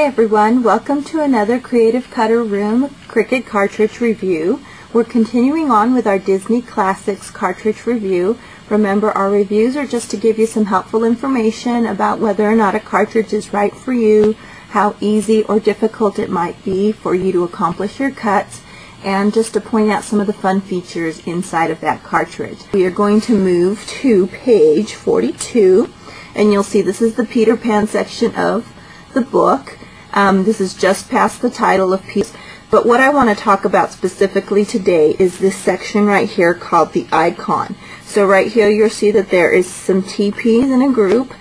everyone, welcome to another Creative Cutter Room Cricut Cartridge review. We're continuing on with our Disney Classics cartridge review. Remember, our reviews are just to give you some helpful information about whether or not a cartridge is right for you, how easy or difficult it might be for you to accomplish your cuts, and just to point out some of the fun features inside of that cartridge. We are going to move to page 42, and you'll see this is the Peter Pan section of the book. This is just past the title of piece, but what I want to talk about specifically today is this section right here called the icon. So right here you'll see that there is some TPs in a group,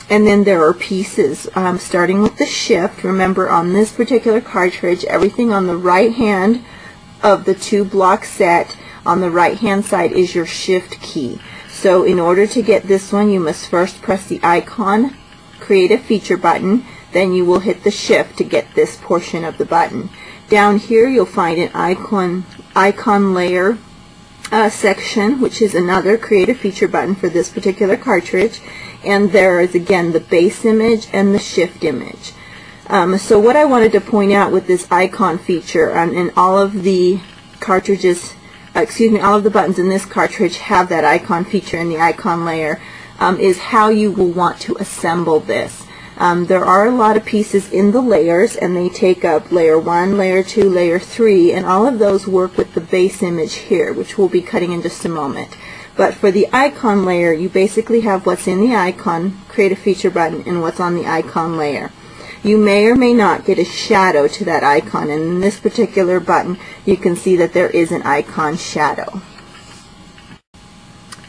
and then there are pieces starting with the shift. Remember, on this particular cartridge, everything on the right hand of the two block set on the right hand side is your shift key. So in order to get this one, you must first press the icon, create a feature button, then you will hit the shift to get this portion of the button. Down here you'll find an icon layer section, which is another creative feature button for this particular cartridge, and there is again the base image and the shift image. So what I wanted to point out with this icon feature, and all of the cartridges, all of the buttons in this cartridge have that icon feature in the icon layer, is how you will want to assemble this. There are a lot of pieces in the layers, and they take up layer 1, layer 2, layer 3, and all of those work with the base image here, which we'll be cutting in just a moment. But for the icon layer, you basically have what's in the icon, create a feature button, and what's on the icon layer. You may or may not get a shadow to that icon, and in this particular button you can see that there is an icon shadow.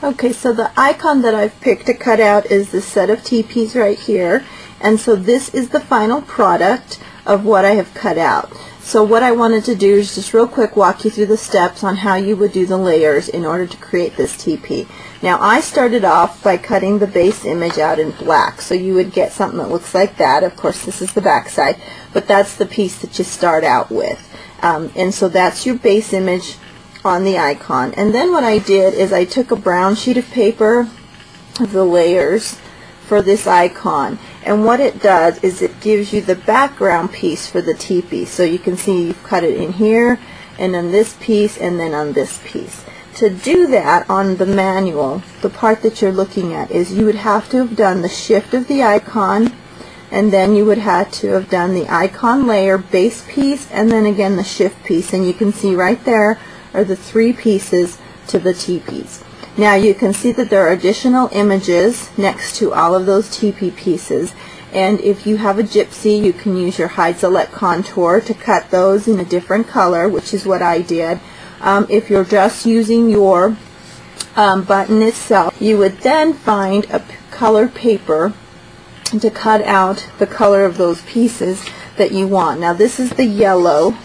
Okay, so the icon that I've picked to cut out is this set of TPs right here, and so this is the final product of what I have cut out. So what I wanted to do is just real quick walk you through the steps on how you would do the layers in order to create this TP. Now, I started off by cutting the base image out in black, so you would get something that looks like that. Of course, this is the back side, but that's the piece that you start out with. And so that's your base image on the icon. And then what I did is I took a brown sheet of paper, the layers for this icon, and what it does is it gives you the background piece for the teepee. So you can see you've cut it in here, and on this piece, and then on this piece. To do that on the manual, the part that you're looking at is you would have to have done the shift of the icon, and then you would have to have done the icon layer base piece, and then again the shift piece, and you can see right there are the 3 pieces to the teepees. Now you can see that there are additional images next to all of those TP pieces, and if you have a gypsy, you can use your hide select contour to cut those in a different color, which is what I did. If you're just using your button itself, you would then find a colored paper to cut out the color of those pieces that you want. Now this is the yellow.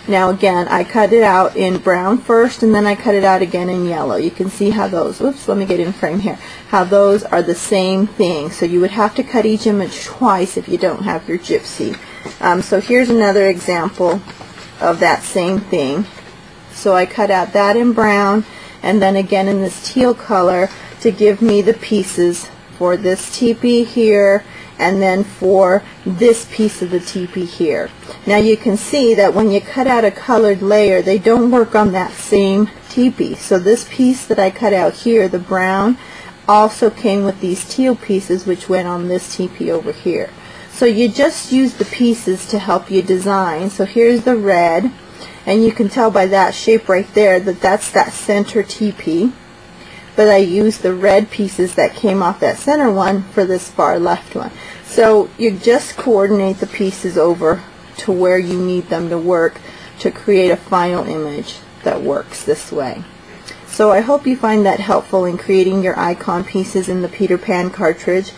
Now again, I cut it out in brown first, and then I cut it out again in yellow. You can see how those, oops, let me get in frame here, how those are the same thing. So you would have to cut each image twice if you don't have your gypsy. So here's another example of that same thing. So I cut out that in brown, and then again in this teal color to give me the pieces for this teepee here, and then for this piece of the teepee here. Now you can see that when you cut out a colored layer, they don't work on that same teepee. So this piece that I cut out here, the brown, also came with these teal pieces which went on this teepee over here. So you just use the pieces to help you design. So here's the red, and you can tell by that shape right there that that's that center teepee. But I used the red pieces that came off that center one for this far left one. So you just coordinate the pieces over to where you need them to work to create a final image that works this way. So I hope you find that helpful in creating your icon pieces in the Peter Pan cartridge.